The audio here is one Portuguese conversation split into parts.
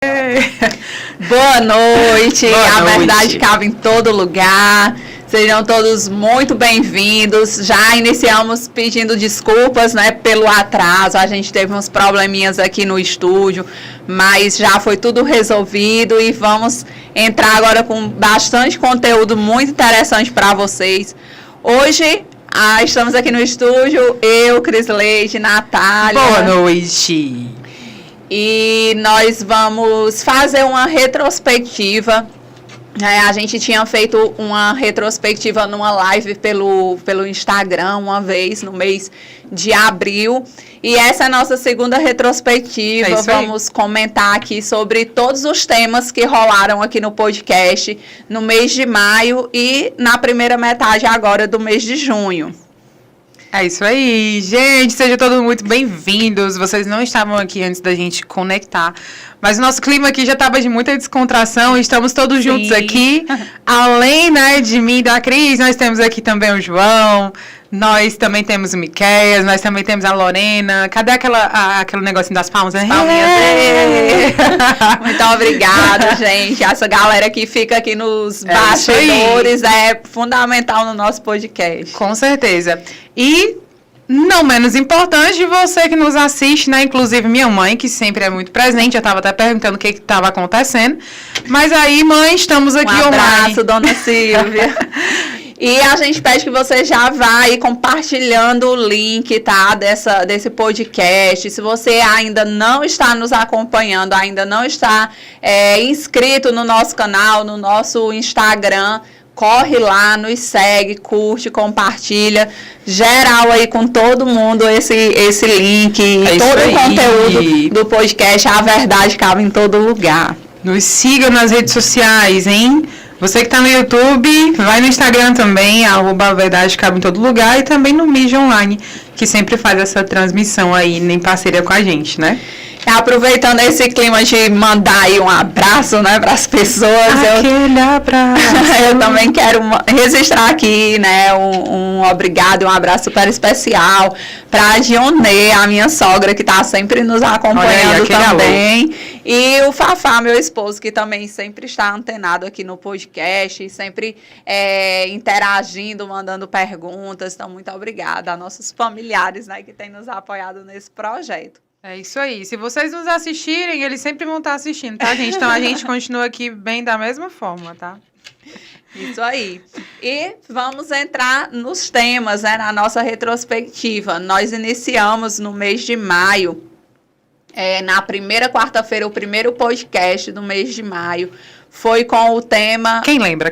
Boa noite, Boa a noite. verdade cabe em todo lugar. Sejam todos muito bem-vindos. Já iniciamos pedindo desculpas, né, pelo atraso. A gente teve uns probleminhas aqui no estúdio, mas já foi tudo resolvido e vamos entrar agora com bastante conteúdo muito interessante para vocês. Hoje, estamos aqui no estúdio, eu, Cris Leite, Natália. Boa noite. E nós vamos fazer uma retrospectiva. A gente tinha feito uma retrospectiva numa live pelo Instagram uma vez no mês de abril. E essa é a nossa segunda retrospectiva. Vamos comentar aqui sobre todos os temas que rolaram aqui no podcast no mês de maio e na primeira metade agora do mês de junho. É isso aí, gente, sejam todos muito bem-vindos. Vocês não estavam aqui antes da gente conectar, mas o nosso clima aqui já estava de muita descontração, estamos todos juntos aqui. Além, né, de mim e da Cris, nós temos aqui também o João, nós também temos o Miqueias, nós também temos a Lorena. Cadê aquele negocinho das palmas? Palminhas. Muito obrigada, gente. Essa galera que fica aqui nos bastidores é fundamental no nosso podcast. Com certeza. E, não menos importante, você que nos assiste, né? Inclusive minha mãe, que sempre é muito presente. Eu estava até perguntando o que estava acontecendo. Mas aí, mãe, estamos aqui online. Um abraço, dona Silvia. E a gente pede que você já vá aí compartilhando o link, tá? Desse podcast. Se você ainda não está nos acompanhando, ainda não está inscrito no nosso canal, no nosso Instagram, corre lá, nos segue, curte, compartilha, geral aí com todo mundo esse link, todo o conteúdo do podcast, a verdade cabe em todo lugar. Nos siga nas redes sociais, hein? Você que está no YouTube, vai no Instagram também, @a verdade cabe em todo lugar, e também no Mídia Online, que sempre faz essa transmissão aí em parceria com a gente, né? Aproveitando esse clima de mandar aí um abraço, né, para as pessoas. Aquele abraço. Eu também quero registrar aqui, né, um obrigado, um abraço super especial para a Dionê, a minha sogra, que está sempre nos acompanhando também. Alô. E o Fafá, meu esposo, que também sempre está antenado aqui no podcast, sempre interagindo, mandando perguntas. Então, muito obrigada a nossos familiares, né, que têm nos apoiado nesse projeto. É isso aí. Se vocês nos assistirem, eles sempre vão estar assistindo, tá, gente? Então, a gente continua aqui bem da mesma forma, tá? Isso aí. E vamos entrar nos temas, né, na nossa retrospectiva. Nós iniciamos no mês de maio, na primeira quarta-feira, o primeiro podcast do mês de maio foi com o tema... Quem lembra?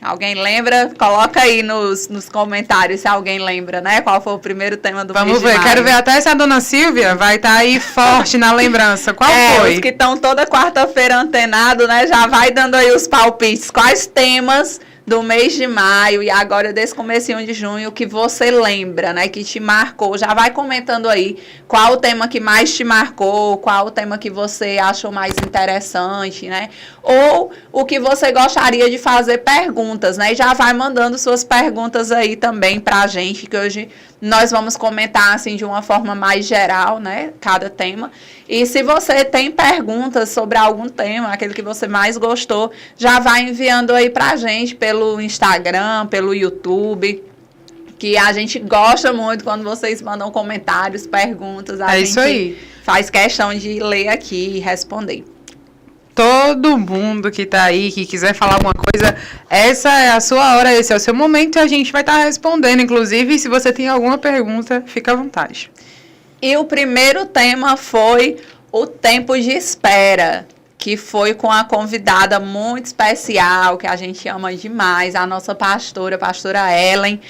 Alguém lembra? Coloca aí nos comentários se alguém lembra, né? Qual foi o primeiro tema do mês de maio. Vamos ver, quero ver até se a dona Silvia vai estar aí forte na lembrança. Qual foi? Os que estão toda quarta-feira antenado, né? Já vai dando aí os palpites. Quais temas do mês de maio e agora desse comecinho de junho que você lembra, né? Que te marcou. Já vai comentando aí qual o tema que mais te marcou, qual o tema que você achou mais interessante, né? Ou o que você gostaria de fazer perguntas, né? E já vai mandando suas perguntas aí também pra gente, que hoje nós vamos comentar assim de uma forma mais geral, né? Cada tema. E se você tem perguntas sobre algum tema, aquele que você mais gostou, já vai enviando aí pra gente pelo Instagram, pelo YouTube, que a gente gosta muito quando vocês mandam comentários, perguntas. A gente isso aí. Faz questão de ler aqui e responder. Todo mundo que tá aí, que quiser falar alguma coisa, essa é a sua hora, esse é o seu momento e a gente vai estar respondendo. Inclusive, se você tem alguma pergunta, fica à vontade. E o primeiro tema foi o tempo de espera, que foi com a convidada muito especial, que a gente ama demais, a nossa pastora Ellen,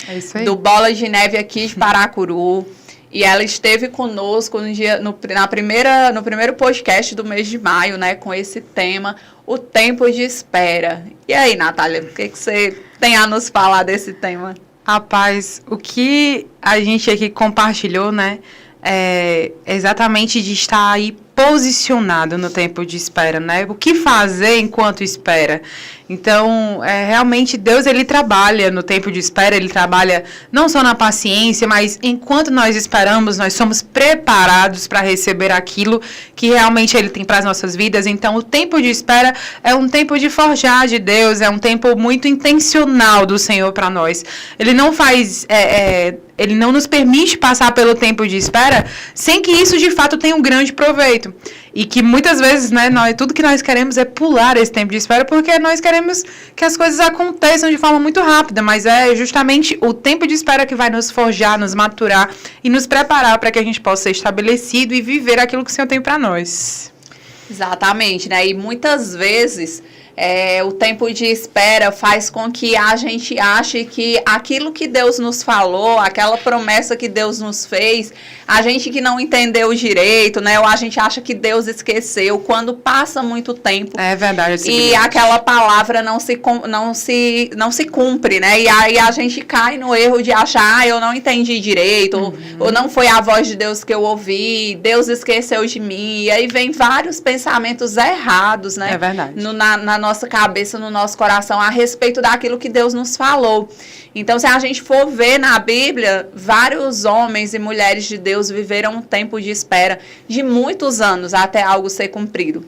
do Bola de Neve aqui de Paracuru. E ela esteve conosco no primeiro podcast do mês de maio, né, com esse tema, o tempo de espera. E aí, Natália, o que você tem a nos falar desse tema? Rapaz, o que a gente aqui compartilhou, né, é exatamente de estar aí posicionado no tempo de espera, né? O que fazer enquanto espera? Então, realmente, Deus, ele trabalha no tempo de espera, ele trabalha não só na paciência, mas enquanto nós esperamos, nós somos preparados para receber aquilo que realmente ele tem para as nossas vidas. Então, o tempo de espera é um tempo de forjar de Deus, é um tempo muito intencional do Senhor para nós. Ele não faz... Ele não nos permite passar pelo tempo de espera sem que isso, de fato, tenha um grande proveito. E que muitas vezes, né, tudo que nós queremos é pular esse tempo de espera, porque nós queremos que as coisas aconteçam de forma muito rápida, mas é justamente o tempo de espera que vai nos forjar, nos maturar e nos preparar para que a gente possa ser estabelecido e viver aquilo que o Senhor tem para nós. Exatamente, né? E muitas vezes... o tempo de espera faz com que a gente ache que aquilo que Deus nos falou, aquela promessa que Deus nos fez, a gente que não entendeu direito, né? Ou a gente acha que Deus esqueceu quando passa muito tempo. É verdade. E aquela palavra não se cumpre, né? E aí a gente cai no erro de achar, eu não entendi direito, ou não foi a voz de Deus que eu ouvi, Deus esqueceu de mim. E aí vem vários pensamentos errados, né? É verdade. Na nossa cabeça, no nosso coração, a respeito daquilo que Deus nos falou. Então, se a gente for ver na Bíblia, vários homens e mulheres de Deus viveram um tempo de espera de muitos anos até algo ser cumprido.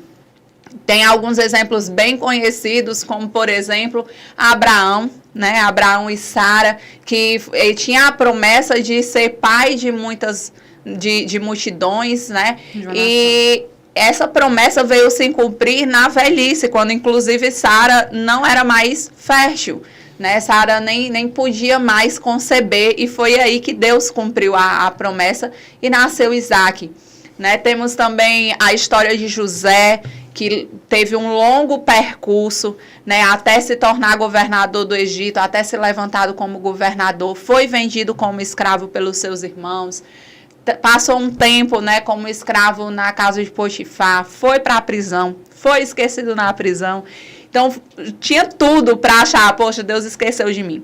Tem alguns exemplos bem conhecidos, como, por exemplo, Abraão, né? Abraão e Sara, que ele tinha a promessa de ser pai de muitas, de multidões, né? E essa promessa veio se cumprir na velhice, quando inclusive Sara não era mais fértil, né? Sara nem podia mais conceber, e foi aí que Deus cumpriu a promessa e nasceu Isaac, né? Temos também a história de José, que teve um longo percurso, né, até se tornar governador do Egito, até ser levantado como governador, foi vendido como escravo pelos seus irmãos. Passou um tempo, né, como escravo na casa de Potifar, foi para a prisão, foi esquecido na prisão. Então, tinha tudo para achar, poxa, Deus esqueceu de mim.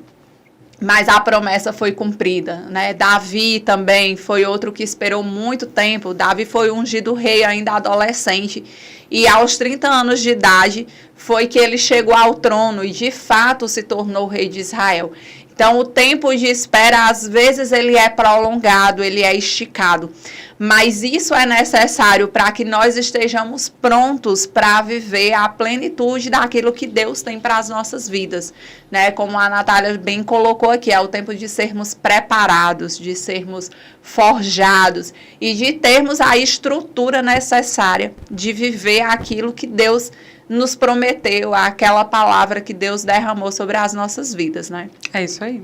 Mas a promessa foi cumprida, né? Davi também foi outro que esperou muito tempo. Davi foi ungido rei ainda adolescente. E aos 30 anos de idade foi que ele chegou ao trono e, de fato, se tornou rei de Israel. Então, o tempo de espera, às vezes, ele é prolongado, ele é esticado. Mas isso é necessário para que nós estejamos prontos para viver a plenitude daquilo que Deus tem para as nossas vidas, né? Como a Natália bem colocou aqui, é o tempo de sermos preparados, de sermos forjados e de termos a estrutura necessária de viver aquilo que Deus nos prometeu, aquela palavra que Deus derramou sobre as nossas vidas, né? É isso aí.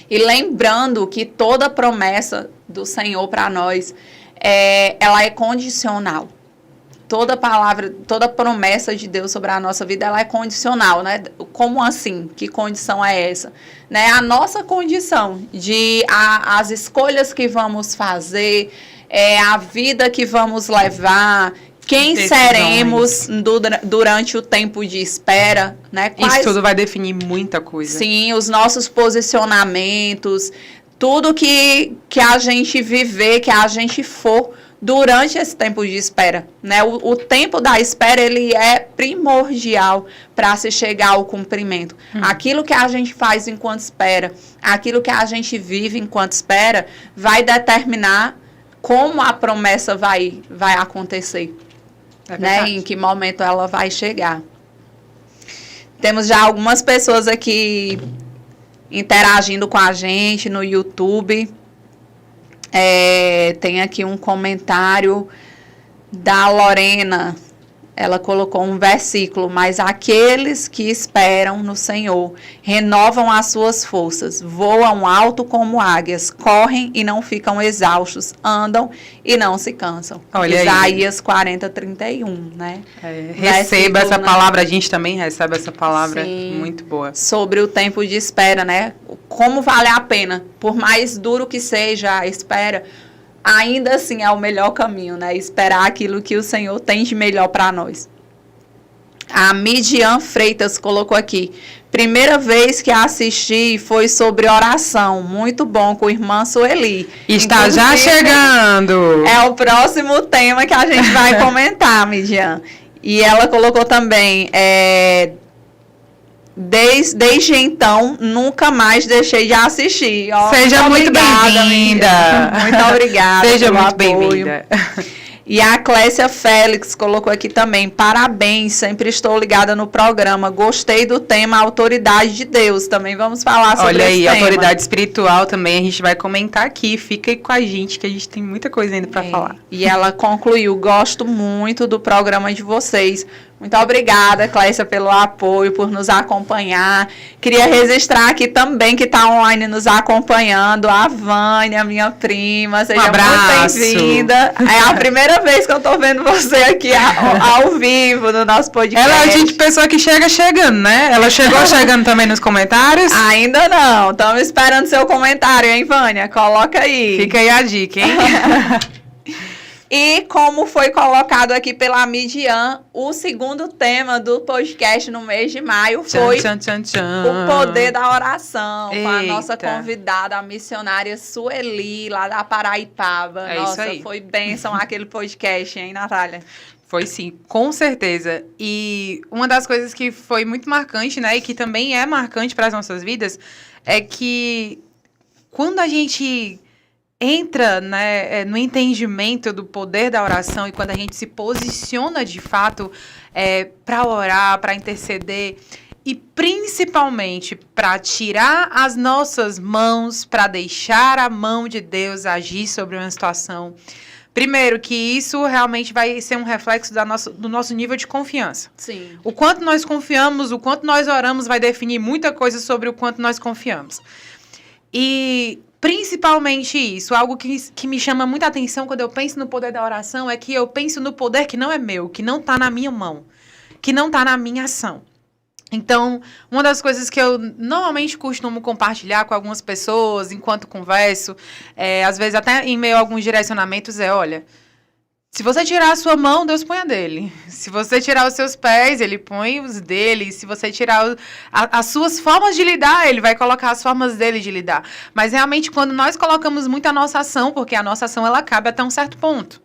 E lembrando que toda promessa do Senhor para nós, ela é condicional. Toda palavra, toda promessa de Deus sobre a nossa vida, ela é condicional, né? Como assim? Que condição é essa? Né? A nossa condição as escolhas que vamos fazer, a vida que vamos levar, quem seremos durante o tempo de espera, né? Isso tudo vai definir muita coisa. Sim, os nossos posicionamentos, tudo que a gente viver, que a gente for durante esse tempo de espera, né? O tempo da espera, ele é primordial para se chegar ao cumprimento. Aquilo que a gente faz enquanto espera, aquilo que a gente vive enquanto espera, vai determinar como a promessa vai acontecer. Né? Em que momento ela vai chegar. Temos já algumas pessoas aqui interagindo com a gente no YouTube. Tem aqui um comentário da Lorena. Ela colocou um versículo: mas aqueles que esperam no Senhor renovam as suas forças, voam alto como águias, correm e não ficam exaustos, andam e não se cansam. Olha Isaías 40:31, né? Receba essa palavra, a gente também recebe essa palavra. Sim, muito boa. Sobre o tempo de espera, né? Como vale a pena, por mais duro que seja a espera, ainda assim é o melhor caminho, né? Esperar aquilo que o Senhor tem de melhor para nós. A Midian Freitas colocou aqui. Primeira vez que assisti foi sobre oração. Muito bom, com a irmã Sueli. Está já chegando. É o próximo tema que a gente vai comentar, Midian. E ela colocou também... Desde então, nunca mais deixei de assistir. Seja muito bem-vinda. Muito obrigada. Seja muito bem-vinda. E a Clécia Félix colocou aqui também, parabéns, sempre estou ligada no programa, gostei do tema Autoridade de Deus, também vamos falar sobre esse tema. Olha aí, autoridade espiritual também a gente vai comentar aqui, fica aí com a gente que a gente tem muita coisa ainda para falar. E ela concluiu, gosto muito do programa de vocês. Muito obrigada, Clécia, pelo apoio, por nos acompanhar. Queria registrar aqui também que está online nos acompanhando, a Vânia, minha prima. Seja muito bem-vinda. É a primeira vez que eu estou vendo você aqui ao vivo no nosso podcast. Ela é a gente pessoa que chega chegando, né? Ela chegou chegando também nos comentários? Ainda não. Estamos esperando seu comentário, hein, Vânia? Coloca aí. Fica aí a dica, hein? E como foi colocado aqui pela Midian, o segundo tema do podcast no mês de maio foi o poder da oração, com a nossa convidada, a missionária Sueli, lá da Paraipaba. É nossa, isso aí. Foi bênção aquele podcast, hein, Natália? Foi sim, com certeza. E uma das coisas que foi muito marcante, né, e que também é marcante para as nossas vidas, é que quando a gente entra, né, no entendimento do poder da oração e quando a gente se posiciona de fato para orar, para interceder e principalmente para tirar as nossas mãos, para deixar a mão de Deus agir sobre uma situação. Primeiro, que isso realmente vai ser um reflexo do nosso nível de confiança. Sim. O quanto nós confiamos, o quanto nós oramos vai definir muita coisa sobre o quanto nós confiamos. E principalmente isso, algo que me chama muita atenção quando eu penso no poder da oração é que eu penso no poder que não é meu, que não está na minha mão, que não está na minha ação. Então, uma das coisas que eu normalmente costumo compartilhar com algumas pessoas enquanto converso, às vezes até em meio a alguns direcionamentos, olha, se você tirar a sua mão, Deus põe a dele. Se você tirar os seus pés, Ele põe os dele. Se você tirar as suas formas de lidar, Ele vai colocar as formas dele de lidar. Mas realmente, quando nós colocamos muito a nossa ação, porque a nossa ação ela cabe até um certo ponto.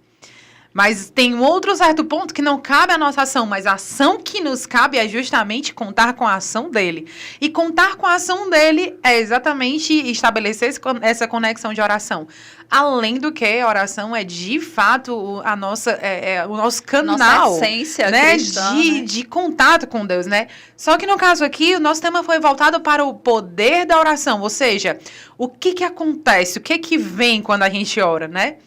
Mas tem um outro certo ponto que não cabe a nossa ação, mas a ação que nos cabe é justamente contar com a ação dele. E contar com a ação dele é exatamente estabelecer essa conexão de oração. Além do que a oração é de fato o nosso canal, nossa essência, né, cristã, de contato com Deus, né? Só que no caso aqui, o nosso tema foi voltado para o poder da oração, ou seja, o que acontece, o que vem quando a gente ora, né?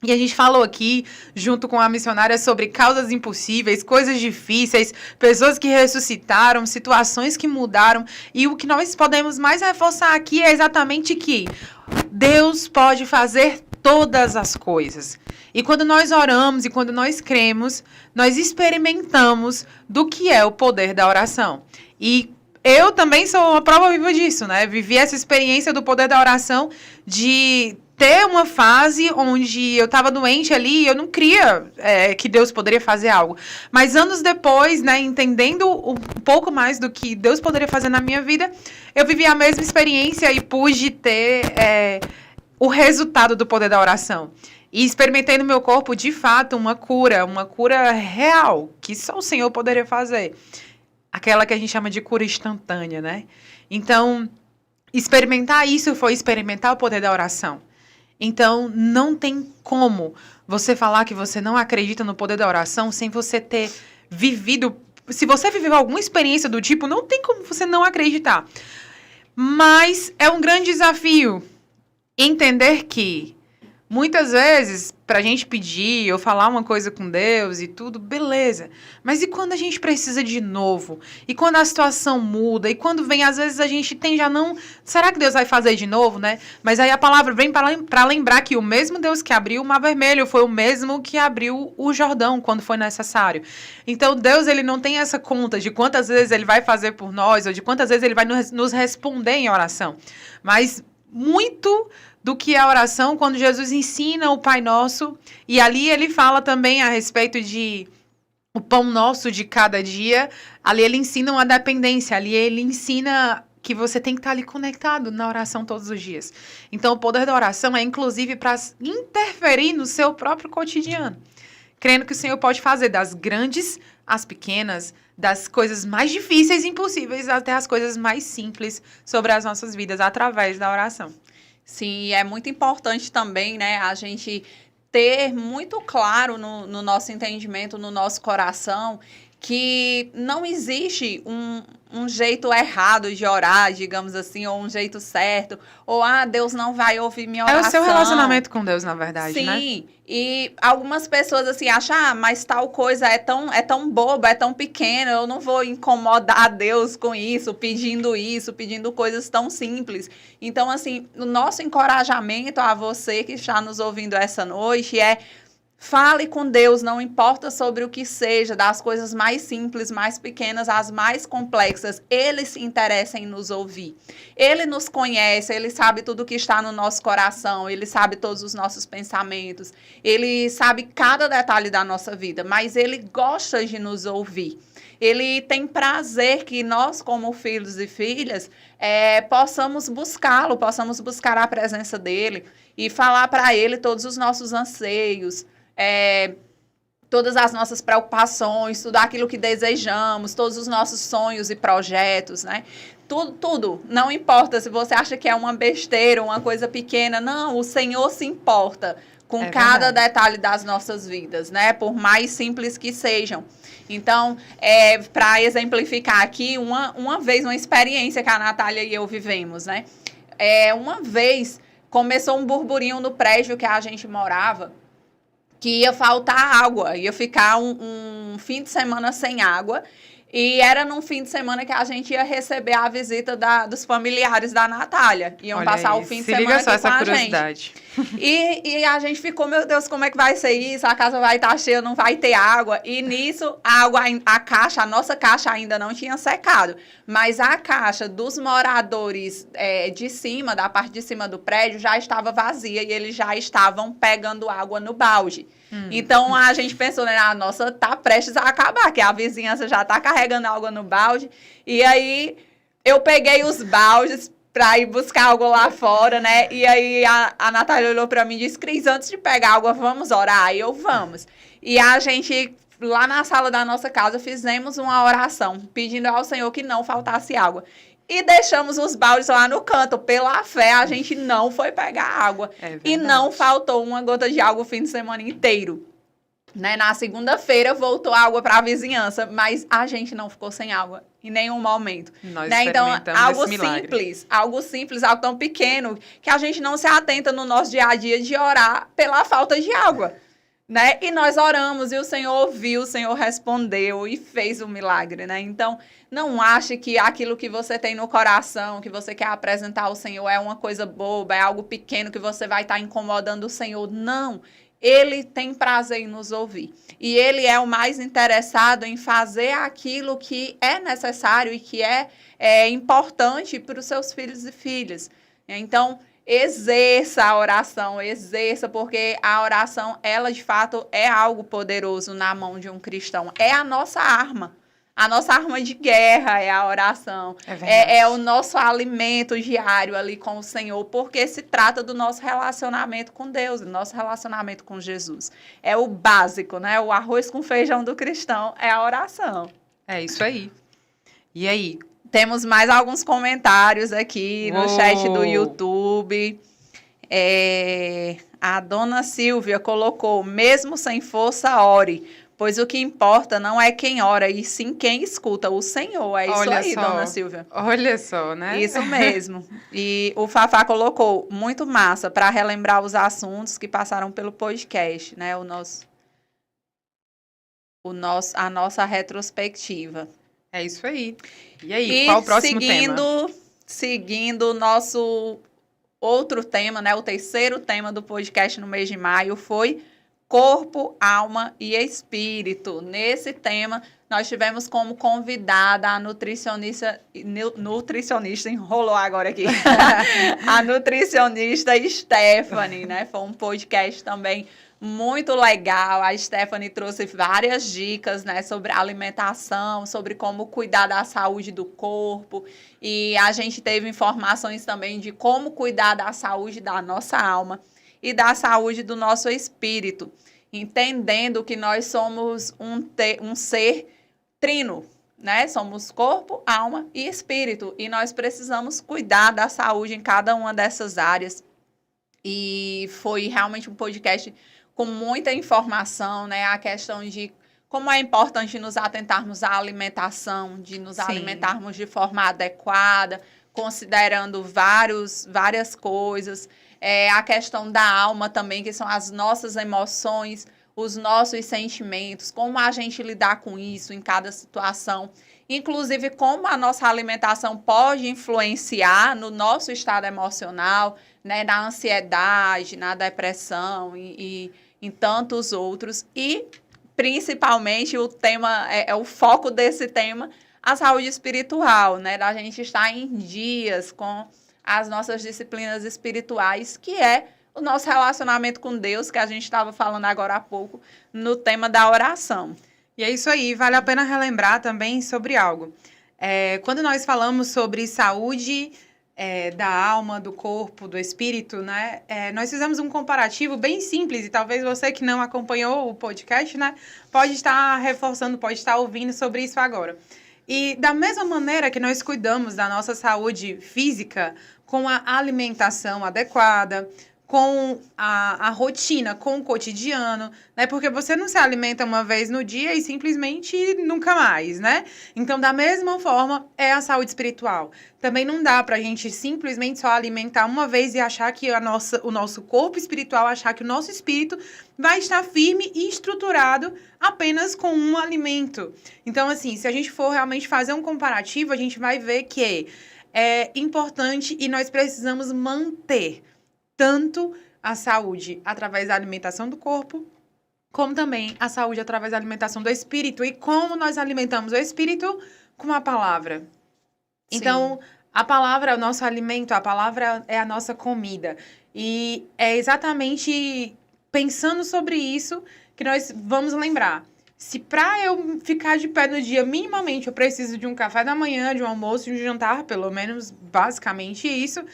E a gente falou aqui, junto com a missionária, sobre causas impossíveis, coisas difíceis, pessoas que ressuscitaram, situações que mudaram. E o que nós podemos mais reforçar aqui é exatamente que Deus pode fazer todas as coisas. E quando nós oramos e quando nós cremos, nós experimentamos do que é o poder da oração. E eu também sou uma prova viva disso, né? Vivi essa experiência do poder da oração de ter uma fase onde eu estava doente ali e eu não cria que Deus poderia fazer algo. Mas anos depois, né, entendendo um pouco mais do que Deus poderia fazer na minha vida, eu vivi a mesma experiência e pude ter o resultado do poder da oração. E experimentei no meu corpo, de fato, uma cura real, que só o Senhor poderia fazer. Aquela que a gente chama de cura instantânea, né? Então, experimentar isso foi experimentar o poder da oração. Então, não tem como você falar que você não acredita no poder da oração sem você ter vivido... Se você viveu alguma experiência do tipo, não tem como você não acreditar. Mas é um grande desafio entender que, muitas vezes, pra gente pedir ou falar uma coisa com Deus e tudo, beleza. Mas e quando a gente precisa de novo? E quando a situação muda? E quando vem, às vezes, a gente tem já não... Será que Deus vai fazer de novo, né? Mas aí a palavra vem para lembrar que o mesmo Deus que abriu o Mar Vermelho foi o mesmo que abriu o Jordão quando foi necessário. Então, Deus, ele não tem essa conta de quantas vezes ele vai fazer por nós ou de quantas vezes ele vai nos responder em oração. Mas muito do que a oração, quando Jesus ensina o Pai Nosso, e ali ele fala também a respeito de o pão nosso de cada dia, ali ele ensina uma dependência, ali ele ensina que você tem que estar ali conectado na oração todos os dias. Então, o poder da oração é, inclusive, para interferir no seu próprio cotidiano. Crendo que o Senhor pode fazer das grandes às pequenas, das coisas mais difíceis e impossíveis até as coisas mais simples sobre as nossas vidas, através da oração. Sim, é muito importante também, né, a gente ter muito claro no nosso entendimento, no nosso coração, que não existe um jeito errado de orar, digamos assim, ou um jeito certo, ou, Deus não vai ouvir minha oração. É o seu relacionamento com Deus, na verdade, Sim, né? Sim, e algumas pessoas, assim, acham, mas tal coisa é tão boba, é tão pequena, eu não vou incomodar Deus com isso, pedindo coisas tão simples. Então, assim, o nosso encorajamento a você que está nos ouvindo essa noite é: fale com Deus, não importa sobre o que seja, das coisas mais simples, mais pequenas, às mais complexas. Ele se interessa em nos ouvir. Ele nos conhece, ele sabe tudo que está no nosso coração, ele sabe todos os nossos pensamentos, ele sabe cada detalhe da nossa vida, mas ele gosta de nos ouvir. Ele tem prazer que nós, como filhos e filhas, possamos buscá-lo, possamos buscar a presença dele e falar para ele todos os nossos anseios, todas as nossas preocupações, tudo aquilo que desejamos, todos os nossos sonhos e projetos, né? Tudo. Não importa se você acha que é uma besteira, uma coisa pequena. Não, o Senhor se importa com cada detalhe das nossas vidas, né? Por mais simples que sejam. Então, para exemplificar aqui, uma vez, uma experiência que a Natália e eu vivemos, né? Uma vez, começou um burburinho no prédio que a gente morava, que ia faltar água, ia ficar um fim de semana sem água, e era num fim de semana que a gente ia receber a visita dos familiares da Natália. Iam Olha passar aí, o fim de se semana liga só aqui com essa a curiosidade. gente. E a gente ficou, meu Deus, como é que vai ser isso? A casa vai estar cheia, não vai ter água. E nisso, a nossa caixa ainda não tinha secado. Mas a caixa dos moradores de cima, da parte de cima do prédio, já estava vazia e eles já estavam pegando água no balde. Então, a gente pensou, né, nossa, tá prestes a acabar, que a vizinhança já tá carregando água no balde. E aí, eu peguei os baldes pra ir buscar água lá fora, né? E aí, a Natália olhou pra mim e disse: Cris, antes de pegar água, vamos orar? Aí eu, vamos. E a gente, lá na sala da nossa casa, fizemos uma oração, pedindo ao Senhor que não faltasse água. E deixamos os baldes lá no canto. Pela fé, a gente não foi pegar água. E não faltou uma gota de água o fim de semana inteiro. Né? Na segunda-feira, voltou água para a vizinhança. Mas a gente não ficou sem água em nenhum momento. Nós né? Então, algo simples, algo tão pequeno, que a gente não se atenta no nosso dia a dia de orar pela falta de água. Né? E nós oramos, e o Senhor ouviu, o Senhor respondeu e fez o milagre, né? Então, não ache que aquilo que você tem no coração, que você quer apresentar ao Senhor, é uma coisa boba, é algo pequeno que você vai estar incomodando o Senhor. Não, Ele tem prazer em nos ouvir. E Ele é o mais interessado em fazer aquilo que é necessário e que é importante para os seus filhos e filhas. Então, exerça a oração, porque a oração, ela de fato é algo poderoso na mão de um cristão. É a nossa arma de guerra é a oração. É o nosso alimento diário ali com o Senhor, porque se trata do nosso relacionamento com Deus, do nosso relacionamento com Jesus. É o básico, né? O arroz com feijão do cristão é a oração. É isso aí. E aí? Temos mais alguns comentários aqui no chat do YouTube. A dona Silvia colocou: mesmo sem força, ore, pois o que importa não é quem ora, e sim quem escuta, o Senhor. É isso aí, dona Silvia. Olha só, né? Isso mesmo. E o Fafá colocou: muito massa, para relembrar os assuntos que passaram pelo podcast, né? A nossa retrospectiva. É isso aí. E aí, qual o próximo tema? Seguindo o nosso outro tema, né? O terceiro tema do podcast no mês de maio foi corpo, alma e espírito. Nesse tema, nós tivemos como convidada a nutricionista, enrolou agora aqui, a nutricionista Stephanie, né? Foi um podcast também muito legal. A Stephanie trouxe várias dicas, né, sobre alimentação, sobre como cuidar da saúde do corpo. E a gente teve informações também de como cuidar da saúde da nossa alma e da saúde do nosso espírito, entendendo que nós somos um ser trino, né? Somos corpo, alma e espírito. E nós precisamos cuidar da saúde em cada uma dessas áreas. E foi realmente um podcast com muita informação, né? A questão de como é importante nos atentarmos à alimentação, de nos alimentarmos de forma adequada, considerando várias coisas. A questão da alma também, que são as nossas emoções, os nossos sentimentos, como a gente lidar com isso em cada situação. Inclusive, como a nossa alimentação pode influenciar no nosso estado emocional, né, na ansiedade, na depressão e em tantos outros. E, principalmente, o tema, o foco desse tema, a saúde espiritual, né, da gente estar em dias com as nossas disciplinas espirituais, que é o nosso relacionamento com Deus, que a gente estava falando agora há pouco, no tema da oração. E é isso aí, vale a pena relembrar também sobre algo. Quando nós falamos sobre saúde da alma, do corpo, do espírito, né? Nós fizemos um comparativo bem simples, e talvez você que não acompanhou o podcast, né, pode estar reforçando, pode estar ouvindo sobre isso agora. E da mesma maneira que nós cuidamos da nossa saúde física com a alimentação adequada, com a rotina, com o cotidiano, né? Porque você não se alimenta uma vez no dia e simplesmente nunca mais, né? Então, da mesma forma, é a saúde espiritual. Também não dá pra gente simplesmente só alimentar uma vez e achar que o nosso corpo espiritual, achar que o nosso espírito vai estar firme e estruturado apenas com um alimento. Então, assim, se a gente for realmente fazer um comparativo, a gente vai ver que é importante e nós precisamos manter tanto a saúde através da alimentação do corpo, como também a saúde através da alimentação do espírito. E como nós alimentamos o espírito? Com a palavra. Sim. Então, a palavra é o nosso alimento, a palavra é a nossa comida. E é exatamente pensando sobre isso que nós vamos lembrar. Se para eu ficar de pé no dia, minimamente, eu preciso de um café da manhã, de um almoço, de um jantar, pelo menos basicamente isso.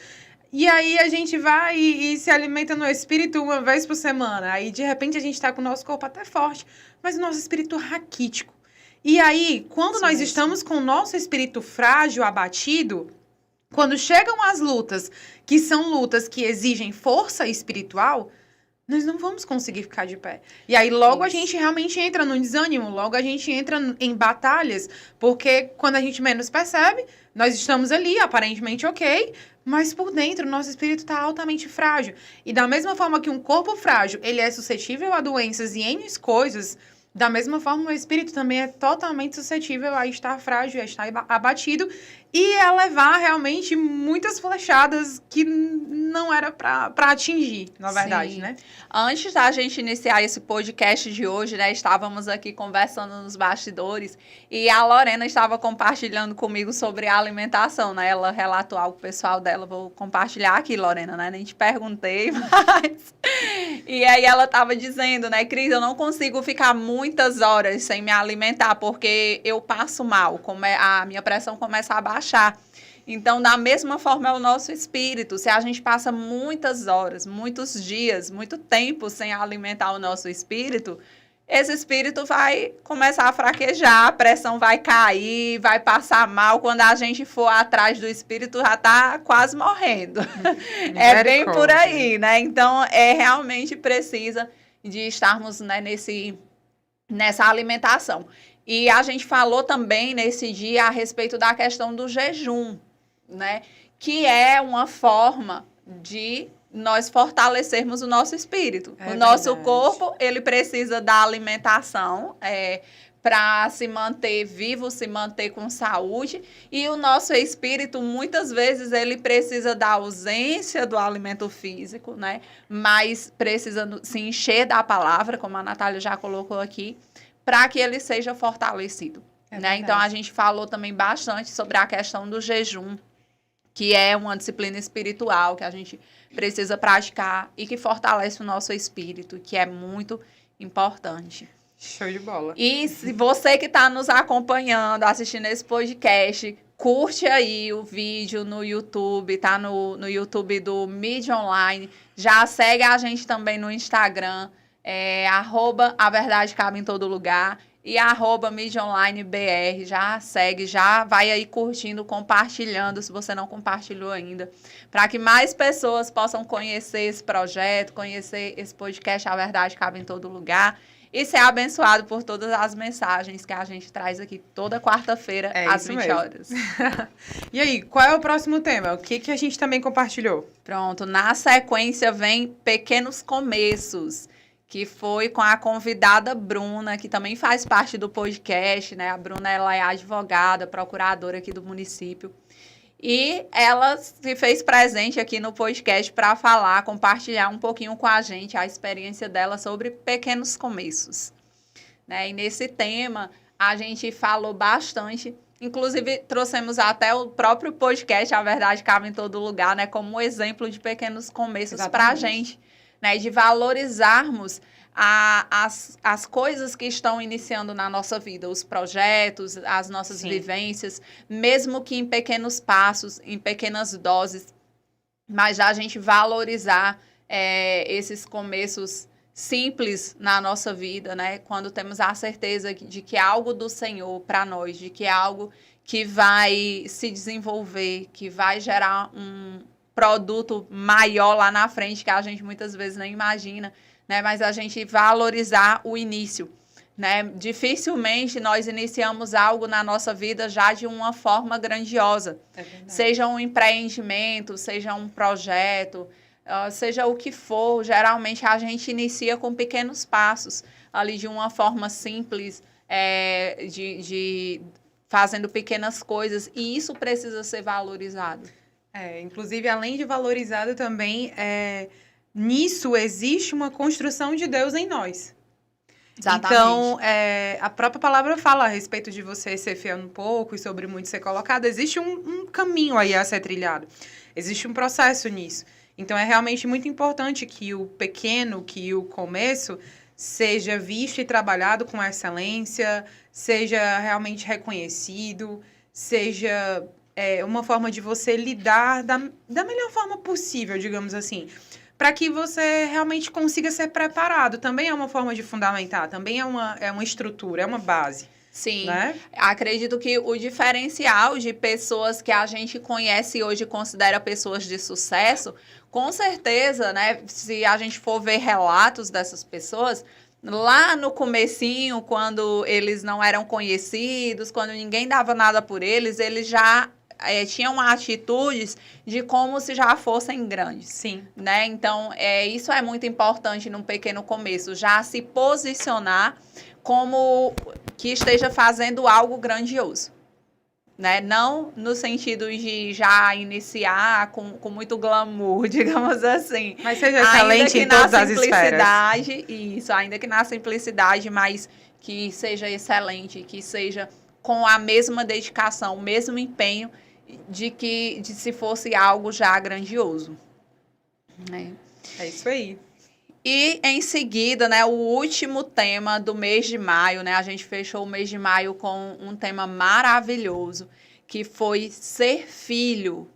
E aí a gente vai e se alimenta no espírito uma vez por semana. Aí, de repente, a gente está com o nosso corpo até forte, mas o nosso espírito raquítico. E aí, quando nós estamos com o nosso espírito frágil, abatido, quando chegam as lutas, que são lutas que exigem força espiritual, nós não vamos conseguir ficar de pé. E aí, logo a gente realmente entra no desânimo, logo a gente entra em batalhas, porque quando a gente menos percebe, nós estamos ali, aparentemente ok, mas por dentro o nosso espírito está altamente frágil. E da mesma forma que um corpo frágil, ele é suscetível a doenças e N coisas, da mesma forma o espírito também é totalmente suscetível a estar frágil, a estar abatido e a levar realmente muitas flechadas que não era para atingir, na verdade, Sim. né? Antes da gente iniciar esse podcast de hoje, né, estávamos aqui conversando nos bastidores e a Lorena estava compartilhando comigo sobre a alimentação, né? Ela relatou algo pessoal dela, vou compartilhar aqui, Lorena, né? Nem te perguntei, mas... E aí ela estava dizendo, né, Cris, eu não consigo ficar muitas horas sem me alimentar porque eu passo mal, a minha pressão começa a baixar. Então, da mesma forma é o nosso espírito. Se a gente passa muitas horas, muitos dias, muito tempo sem alimentar o nosso espírito, esse espírito vai começar a fraquejar, a pressão vai cair, vai passar mal. Quando a gente for atrás do espírito, já está quase morrendo. É bem por aí, né? Então, realmente precisa de estarmos, né, nessa alimentação. E a gente falou também nesse dia a respeito da questão do jejum, né? Que é uma forma de nós fortalecermos o nosso espírito. O nosso corpo, ele precisa da alimentação para se manter vivo, se manter com saúde. E o nosso espírito, muitas vezes, ele precisa da ausência do alimento físico, né? Mas precisa se encher da palavra, como a Natália já colocou aqui, para que ele seja fortalecido. Né? Então, a gente falou também bastante sobre a questão do jejum, que é uma disciplina espiritual que a gente precisa praticar e que fortalece o nosso espírito, que é muito importante. Show de bola. E se você que está nos acompanhando, assistindo esse podcast, curte aí o vídeo no YouTube, tá no YouTube do Mídia Online. Já segue a gente também no Instagram, @A Verdade Cabe em Todo Lugar e @MídiaOnlineBR. Já segue, já vai aí curtindo, compartilhando, se você não compartilhou ainda, para que mais pessoas possam conhecer esse projeto, conhecer esse podcast A Verdade Cabe em Todo Lugar. E ser abençoado por todas as mensagens que a gente traz aqui toda quarta-feira, às 20 horas. E aí, qual é o próximo tema? O que a gente também compartilhou? Pronto, na sequência vem Pequenos Começos, que foi com a convidada Bruna, que também faz parte do podcast, né? A Bruna, ela é advogada, procuradora aqui do município. E ela se fez presente aqui no podcast para falar, compartilhar um pouquinho com a gente a experiência dela sobre pequenos começos, né? E nesse tema a gente falou bastante, inclusive trouxemos até o próprio podcast A Verdade Cabe em Todo Lugar, né? Como um exemplo de pequenos começos para a gente, né? De valorizarmos as coisas que estão iniciando na nossa vida, os projetos, as nossas vivências, mesmo que em pequenos passos, em pequenas doses, mas já a gente valorizar esses começos simples na nossa vida, né? Quando temos a certeza de que é algo do Senhor para nós, de que é algo que vai se desenvolver, que vai gerar um produto maior lá na frente, que a gente muitas vezes nem imagina, né? Mas a gente valorizar o início, né? Dificilmente nós iniciamos algo na nossa vida já de uma forma grandiosa. Seja um empreendimento, seja um projeto, seja o que for, geralmente a gente inicia com pequenos passos, ali de uma forma simples, de fazendo pequenas coisas, e isso precisa ser valorizado. Inclusive, além de valorizado também, nisso existe uma construção de Deus em nós. Exatamente. Então, a própria palavra fala a respeito de você ser fiel um pouco e sobre muito ser colocado. Existe um caminho aí a ser trilhado. Existe um processo nisso. Então, é realmente muito importante que o pequeno, que o começo, seja visto e trabalhado com excelência, seja realmente reconhecido, seja uma forma de você lidar da melhor forma possível, digamos assim, para que você realmente consiga ser preparado. Também é uma forma de fundamentar, também é uma estrutura, é uma base. Sim, né? Acredito que o diferencial de pessoas que a gente conhece hoje e considera pessoas de sucesso, com certeza, né, se a gente for ver relatos dessas pessoas, lá no comecinho, quando eles não eram conhecidos, quando ninguém dava nada por eles já tinham atitudes de como se já fossem grandes. Sim. Né? Então, isso é muito importante num pequeno começo, já se posicionar como que esteja fazendo algo grandioso. Né? Não no sentido de já iniciar com muito glamour, digamos assim. Mas seja excelente em todas as esferas. Isso, ainda que na simplicidade, mas que seja excelente, que seja com a mesma dedicação, o mesmo empenho de se fosse algo já grandioso. É isso aí. E, em seguida, né, o último tema do mês de maio, né? A gente fechou o mês de maio com um tema maravilhoso, que foi ser filho.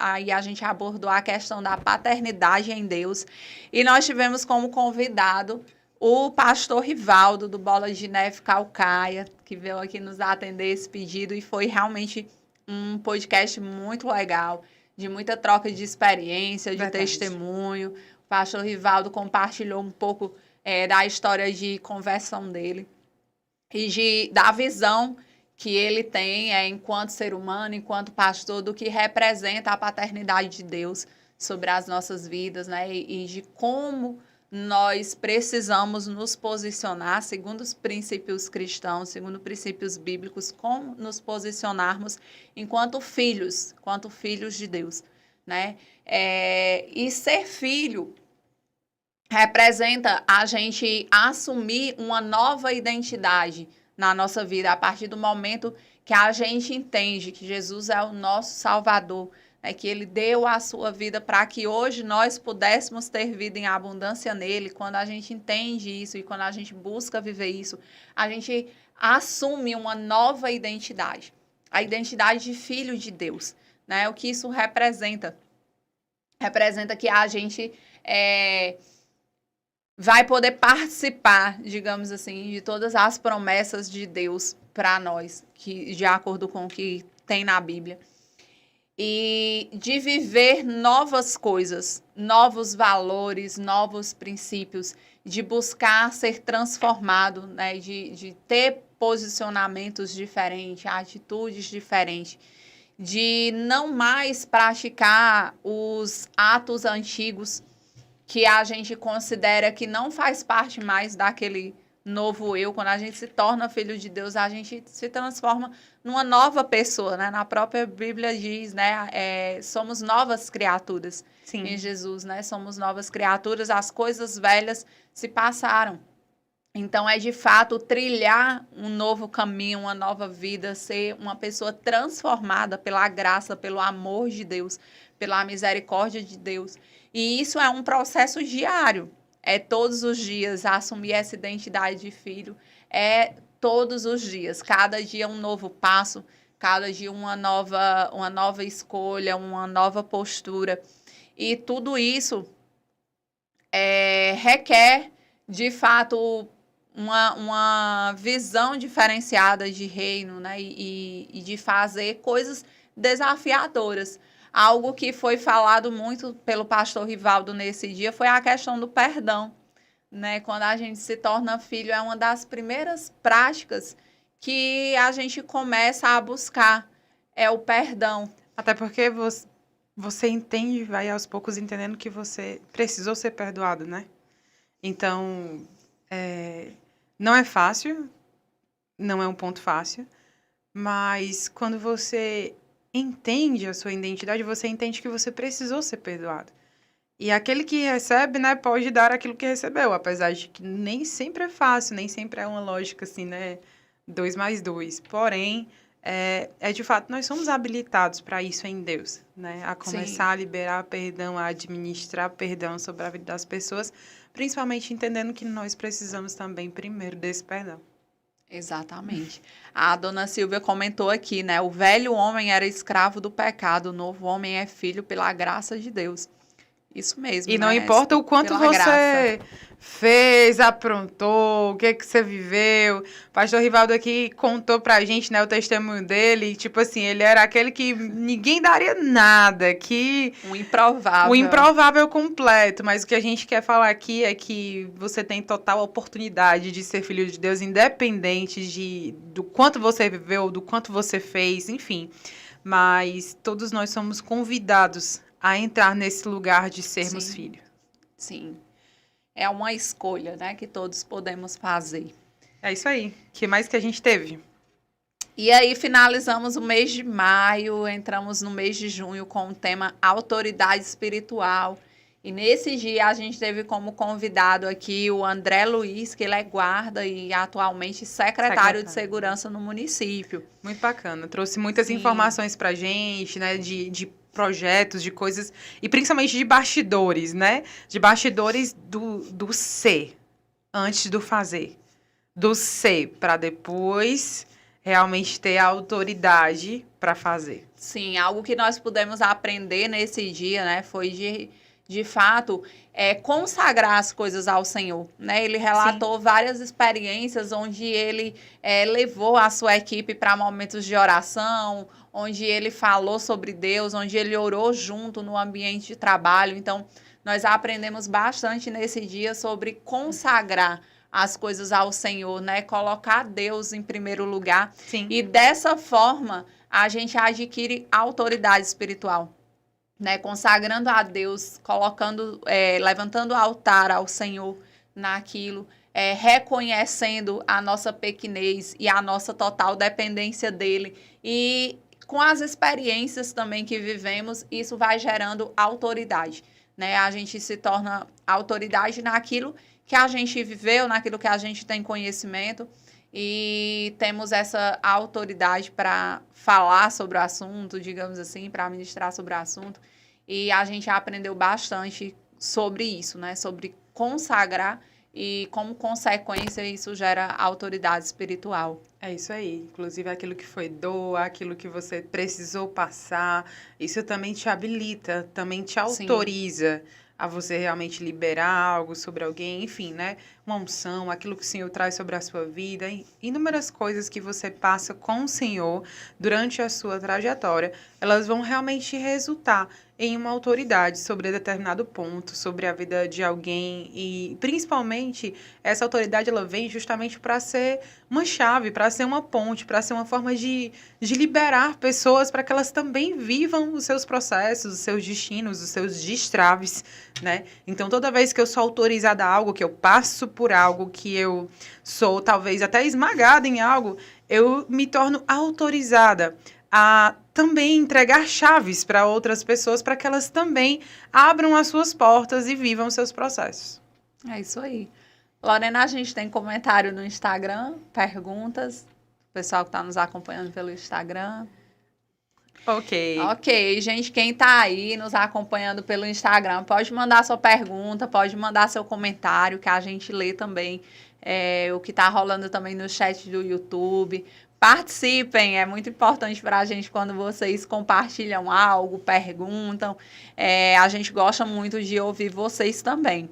Aí a gente abordou a questão da paternidade em Deus. E nós tivemos como convidado o pastor Rivaldo, do Bola de Neve Calcaia, que veio aqui nos atender esse pedido, e foi realmente um podcast muito legal, de muita troca de experiência, de testemunho. O pastor Rivaldo compartilhou um pouco da história de conversão dele e da visão que ele tem enquanto ser humano, enquanto pastor, do que representa a paternidade de Deus sobre as nossas vidas, né? E de como nós precisamos nos posicionar, segundo os princípios cristãos, segundo princípios bíblicos, como nos posicionarmos enquanto filhos de Deus, né? E ser filho representa a gente assumir uma nova identidade na nossa vida, a partir do momento que a gente entende que Jesus é o nosso Salvador, que ele deu a sua vida para que hoje nós pudéssemos ter vida em abundância nele. Quando a gente entende isso e quando a gente busca viver isso, a gente assume uma nova identidade, a identidade de filho de Deus, né? O que isso representa? Representa que a gente vai poder participar, digamos assim, de todas as promessas de Deus para nós, que de acordo com o que tem na Bíblia. E de viver novas coisas, novos valores, novos princípios, de buscar ser transformado, né? De ter posicionamentos diferentes, atitudes diferentes, de não mais praticar os atos antigos que a gente considera que não faz parte mais daquele novo eu. Quando a gente se torna filho de Deus, a gente se transforma numa nova pessoa, né? Na própria Bíblia diz, né? Somos novas criaturas. Sim. Em Jesus, né? Somos novas criaturas, as coisas velhas se passaram. Então, é de fato trilhar um novo caminho, uma nova vida, ser uma pessoa transformada pela graça, pelo amor de Deus, pela misericórdia de Deus. E isso é um processo diário. É todos os dias assumir essa identidade de filho. É todos os dias. Cada dia um novo passo, cada dia uma nova escolha, uma nova postura. E tudo isso requer, de fato, uma visão diferenciada de reino, né? E de fazer coisas desafiadoras. Algo que foi falado muito pelo pastor Rivaldo nesse dia foi a questão do perdão, né? Quando a gente se torna filho, é uma das primeiras práticas que a gente começa a buscar, é o perdão. Até porque você entende, vai aos poucos entendendo que você precisou ser perdoado, né? Então, não é fácil, não é um ponto fácil, mas quando você entende a sua identidade, você entende que você precisou ser perdoado. E aquele que recebe, né, pode dar aquilo que recebeu, apesar de que nem sempre é fácil, nem sempre é uma lógica assim, né, 2 mais 2. Porém, de fato, nós somos habilitados para isso em Deus, né, a começar Sim. a liberar perdão, a administrar perdão sobre a vida das pessoas, principalmente entendendo que nós precisamos também primeiro desse perdão. Exatamente. A dona Silvia comentou aqui, né? O velho homem era escravo do pecado, o novo homem é filho pela graça de Deus. Isso mesmo. E não importa o quanto você fez, aprontou, o que você viveu. O pastor Rivaldo aqui contou pra gente, né, o testemunho dele. Tipo assim, ele era aquele que ninguém daria nada, que... Um improvável. O improvável completo. Mas o que a gente quer falar aqui é que você tem total oportunidade de ser filho de Deus, independente do quanto você viveu, do quanto você fez, enfim. Mas todos nós somos convidados a entrar nesse lugar de sermos Sim. filhos. Sim. É uma escolha, né, que todos podemos fazer. É isso aí. O que mais que a gente teve? E aí finalizamos o mês de maio, entramos no mês de junho com o tema autoridade espiritual. E nesse dia a gente teve como convidado aqui o André Luiz, que ele é guarda e atualmente secretário de segurança no município. Muito bacana. Trouxe muitas Sim. informações pra gente, né, de projetos, de coisas, e principalmente de bastidores, né? De bastidores do ser, antes do fazer. Do ser, para depois realmente ter a autoridade para fazer. Sim, algo que nós pudemos aprender nesse dia, né? Foi de fato, consagrar as coisas ao Senhor, né? Ele relatou Sim. várias experiências onde ele levou a sua equipe para momentos de oração, onde ele falou sobre Deus, onde ele orou junto no ambiente de trabalho. Então, nós aprendemos bastante nesse dia sobre consagrar as coisas ao Senhor, né? Colocar Deus em primeiro lugar. Sim. E dessa forma, a gente adquire autoridade espiritual, né? Consagrando a Deus, levantando o altar ao Senhor naquilo, reconhecendo a nossa pequenez e a nossa total dependência dele. E com as experiências também que vivemos, isso vai gerando autoridade, né? A gente se torna autoridade naquilo que a gente viveu, naquilo que a gente tem conhecimento. e temos essa autoridade para falar sobre o assunto, digamos assim, para ministrar sobre o assunto. E a gente aprendeu bastante sobre isso, né? Sobre consagrar e, como consequência, isso gera autoridade espiritual. É isso aí. Inclusive, aquilo que foi dor, aquilo que você precisou passar, isso também te habilita, também te autoriza a você realmente liberar algo sobre alguém, enfim, né? Uma unção, aquilo que o Senhor traz sobre a sua vida, inúmeras coisas que você passa com o Senhor durante a sua trajetória, elas vão realmente resultar em uma autoridade sobre determinado ponto, sobre a vida de alguém e, principalmente, essa autoridade ela vem justamente para ser uma chave, para ser uma ponte, para ser uma forma de liberar pessoas para que elas também vivam os seus processos, os seus destinos, os seus destraves, né? Então, toda vez que eu sou autorizada a algo, que eu passo por algo, que eu sou talvez até esmagada em algo, eu me torno autorizada a também entregar chaves para outras pessoas para que elas também abram as suas portas e vivam seus processos. É isso aí. Lorena, a gente tem comentário no Instagram, perguntas, o pessoal que está nos acompanhando pelo Instagram. Ok, gente, quem está aí nos acompanhando pelo Instagram, pode mandar sua pergunta, pode mandar seu comentário, que a gente lê também o que está rolando também no chat do YouTube. Participem, é muito importante para a gente quando vocês compartilham algo, perguntam. A gente gosta muito de ouvir vocês também.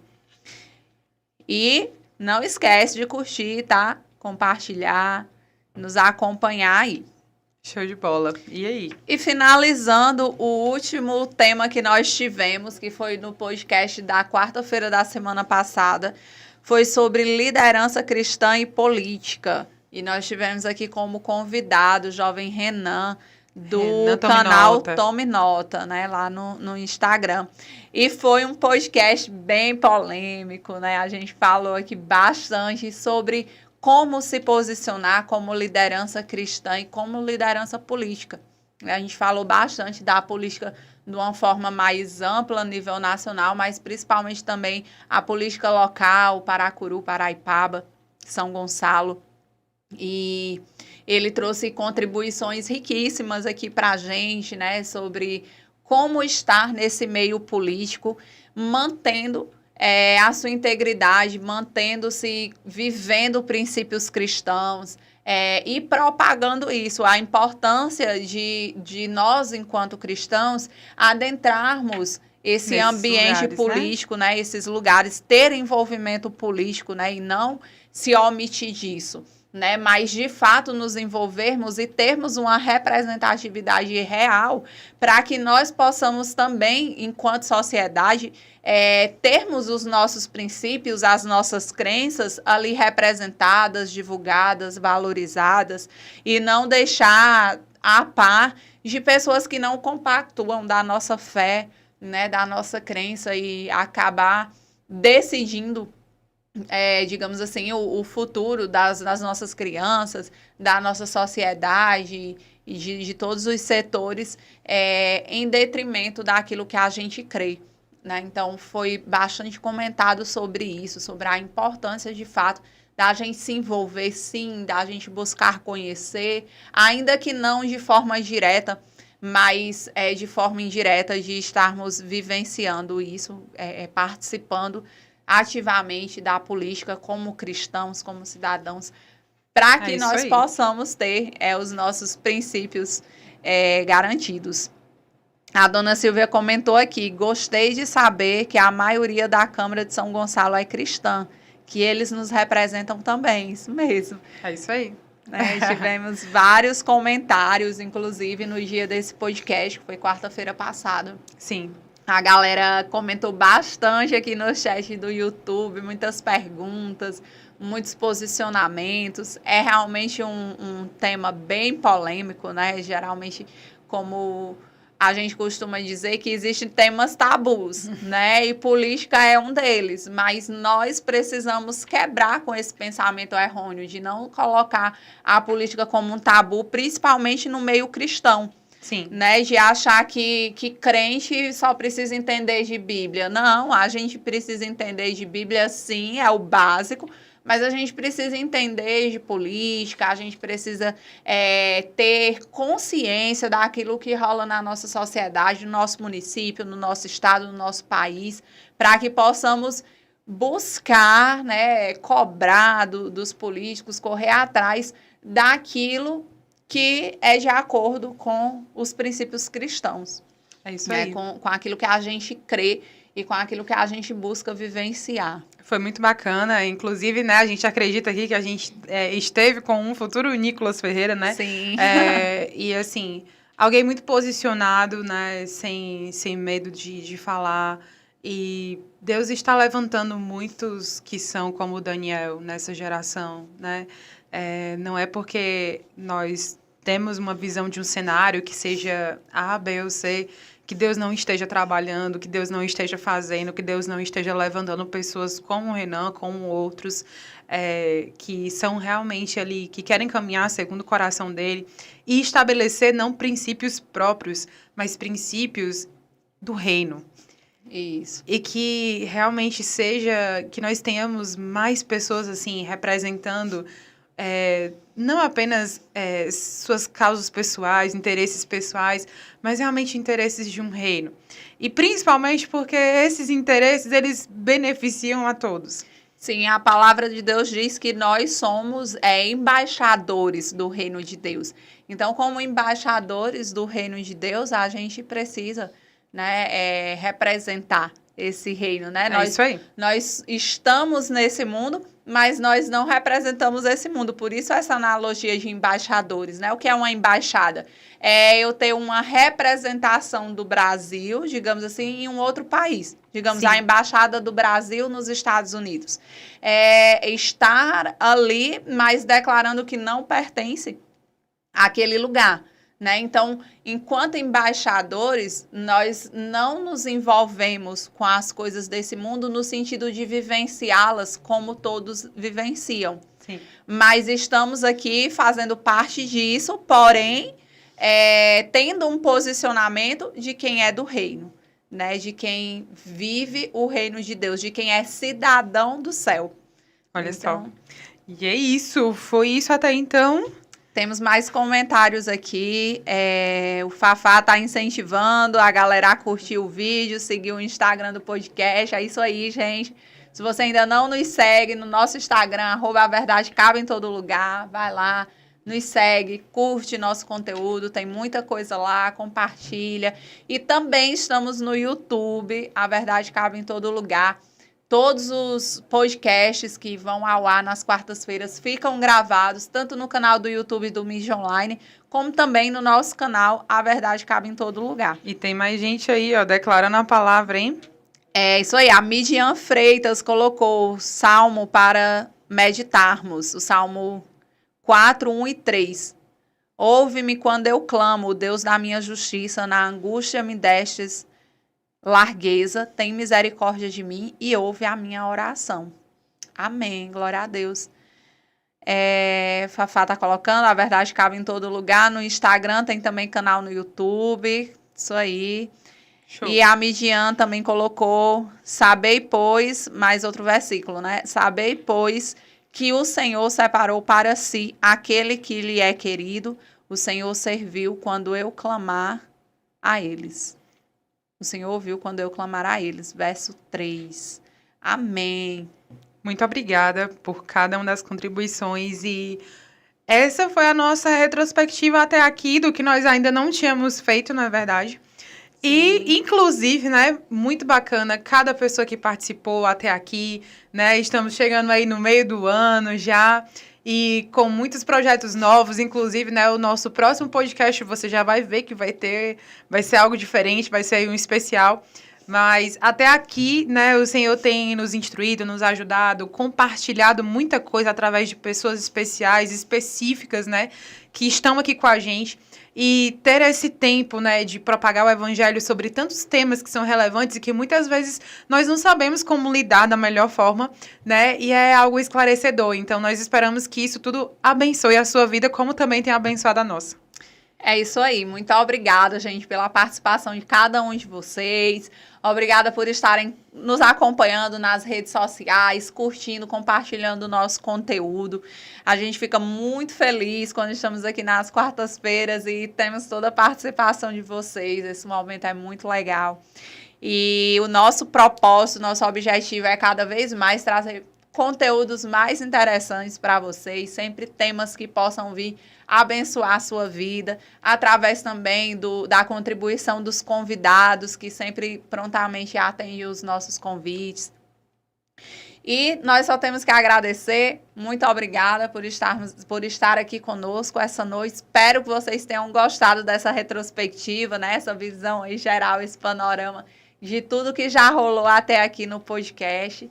E não esquece de curtir, tá? Compartilhar, nos acompanhar aí. Show de bola. E aí? E finalizando, o último tema que nós tivemos, que foi no podcast da quarta-feira da semana passada, foi sobre liderança cristã e política. E nós tivemos aqui como convidado o jovem Renan, do canal Tome Nota, né, lá no Instagram. E foi um podcast bem polêmico, né? A gente falou aqui bastante sobre como se posicionar como liderança cristã e como liderança política. A gente falou bastante da política de uma forma mais ampla, a nível nacional, mas principalmente também a política local, Paracuru, Paraipaba, São Gonçalo. E ele trouxe contribuições riquíssimas aqui para a gente, né, sobre como estar nesse meio político, mantendo a sua integridade, mantendo-se, vivendo princípios cristãos e propagando isso, a importância de nós, enquanto cristãos, adentrarmos esse ambiente lugares, político, né? Esses lugares, ter envolvimento político, né? E não se omitir disso, né? Mas, de fato, nos envolvermos e termos uma representatividade real para que nós possamos também, enquanto sociedade, termos os nossos princípios, as nossas crenças ali representadas, divulgadas, valorizadas e não deixar a par de pessoas que não compactuam da nossa fé, né, da nossa crença e acabar decidindo, digamos assim, o futuro das nossas crianças, da nossa sociedade e de todos os setores em detrimento daquilo que a gente crê, né? Então, foi bastante comentado sobre isso, sobre a importância, de fato, da gente se envolver, sim, da gente buscar conhecer, ainda que não de forma direta, mas de forma indireta, de estarmos vivenciando isso, participando ativamente da política como cristãos, como cidadãos, para que nós possamos ter os nossos princípios garantidos. A dona Silvia comentou aqui, gostei de saber que a maioria da Câmara de São Gonçalo é cristã, que eles nos representam também, isso mesmo. É isso aí. Tivemos vários comentários, inclusive no dia desse podcast, que foi quarta-feira passada. Sim. A galera comentou bastante aqui no chat do YouTube, muitas perguntas, muitos posicionamentos. É realmente um tema bem polêmico, né? Geralmente, como a gente costuma dizer, que existem temas tabus, né? E política é um deles. Mas nós precisamos quebrar com esse pensamento errôneo de não colocar a política como um tabu, principalmente no meio cristão. Sim. Né, de achar que crente só precisa entender de Bíblia. Não, a gente precisa entender de Bíblia, sim, é o básico, mas a gente precisa entender de política, a gente precisa ter consciência daquilo que rola na nossa sociedade, no nosso município, no nosso estado, no nosso país, para que possamos buscar, né, cobrar dos políticos, correr atrás daquilo que é de acordo com os princípios cristãos. É isso né, aí. com aquilo que a gente crê e com aquilo que a gente busca vivenciar. Foi muito bacana, inclusive, né, a gente acredita aqui que a gente esteve com um futuro Nicolas Ferreira, né? Sim. E assim, alguém muito posicionado, né, sem medo de falar. E Deus está levantando muitos que são como o Daniel nessa geração, né? Não é porque nós temos uma visão de um cenário que seja A, B ou C, que Deus não esteja trabalhando, que Deus não esteja fazendo, que Deus não esteja levantando pessoas como o Renan, como outros, que são realmente ali, que querem caminhar segundo o coração dele e estabelecer não princípios próprios, mas princípios do reino. Isso. E que realmente seja, que nós tenhamos mais pessoas assim, representando não apenas suas causas pessoais, interesses pessoais, mas realmente interesses de um reino. E principalmente porque esses interesses, eles beneficiam a todos. Sim, a palavra de Deus diz que nós somos embaixadores do reino de Deus. Então, como embaixadores do reino de Deus, a gente precisa, né, representar esse reino, né? Isso aí. Nós estamos nesse mundo, mas nós não representamos esse mundo. Por isso, essa analogia de embaixadores, né? O que é uma embaixada? É eu ter uma representação do Brasil, digamos assim, em um outro país. Digamos, Sim. a embaixada do Brasil nos Estados Unidos. Estar ali, mas declarando que não pertence àquele lugar. Né? Então, enquanto embaixadores, nós não nos envolvemos com as coisas desse mundo no sentido de vivenciá-las como todos vivenciam. Sim. Mas estamos aqui fazendo parte disso, porém, tendo um posicionamento de quem é do reino, né? De quem vive o reino de Deus, de quem é cidadão do céu. Olha então, só. E é isso, foi isso até então. Temos mais comentários aqui. O Fafá está incentivando a galera a curtir o vídeo, seguir o Instagram do podcast. É isso aí, gente. Se você ainda não nos segue no nosso Instagram, @averdade_cabe em todo lugar, vai lá, nos segue, curte nosso conteúdo, tem muita coisa lá, compartilha. E também estamos no YouTube, A Verdade Cabe em Todo Lugar. Todos os podcasts que vão ao ar nas quartas-feiras ficam gravados, tanto no canal do YouTube do Mídia Online, como também no nosso canal A Verdade Cabe em Todo Lugar. E tem mais gente aí, ó, declarando a palavra, hein? É isso aí, a Midian Freitas colocou o salmo para meditarmos, o Salmo 4, 1 e 3. Ouve-me quando eu clamo, Deus da minha justiça, na angústia me destes largueza, tem misericórdia de mim e ouve a minha oração. Amém, glória a Deus. Fafá tá colocando, A Verdade Cabe em Todo Lugar. No Instagram tem também canal no YouTube, isso aí. Show. E a Midian também colocou, sabei, pois, mais outro versículo, né? Sabei, pois, que o Senhor separou para si aquele que lhe é querido, o Senhor serviu quando eu clamar a eles. O Senhor ouviu quando eu clamar a eles. Verso 3. Amém. Muito obrigada por cada uma das contribuições e essa foi a nossa retrospectiva até aqui do que nós ainda não tínhamos feito, na verdade. E, inclusive, né, muito bacana cada pessoa que participou até aqui, né, estamos chegando aí no meio do ano já e com muitos projetos novos, inclusive, né, o nosso próximo podcast você já vai ver que vai ser algo diferente, vai ser um especial. Mas até aqui, né, o Senhor tem nos instruído, nos ajudado, compartilhado muita coisa através de pessoas especiais, específicas, né, que estão aqui com a gente. E ter esse tempo, né, de propagar o evangelho sobre tantos temas que são relevantes e que muitas vezes nós não sabemos como lidar da melhor forma, né, e é algo esclarecedor. Então, nós esperamos que isso tudo abençoe a sua vida, como também tem abençoado a nossa. É isso aí. Muito obrigada, gente, pela participação de cada um de vocês. Obrigada por estarem nos acompanhando nas redes sociais, curtindo, compartilhando o nosso conteúdo. A gente fica muito feliz quando estamos aqui nas quartas-feiras e temos toda a participação de vocês. Esse momento é muito legal. E o nosso propósito, nosso objetivo é cada vez mais trazer conteúdos mais interessantes para vocês, sempre temas que possam vir abençoar a sua vida, através também da contribuição dos convidados, que sempre prontamente atendem os nossos convites. E nós só temos que agradecer. Muito obrigada por estar aqui conosco essa noite. Espero que vocês tenham gostado dessa retrospectiva, né? Essa visão aí geral, esse panorama de tudo que já rolou até aqui no podcast.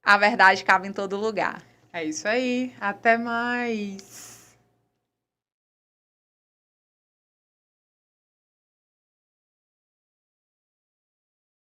A verdade cabe em todo lugar. É isso aí. Até mais.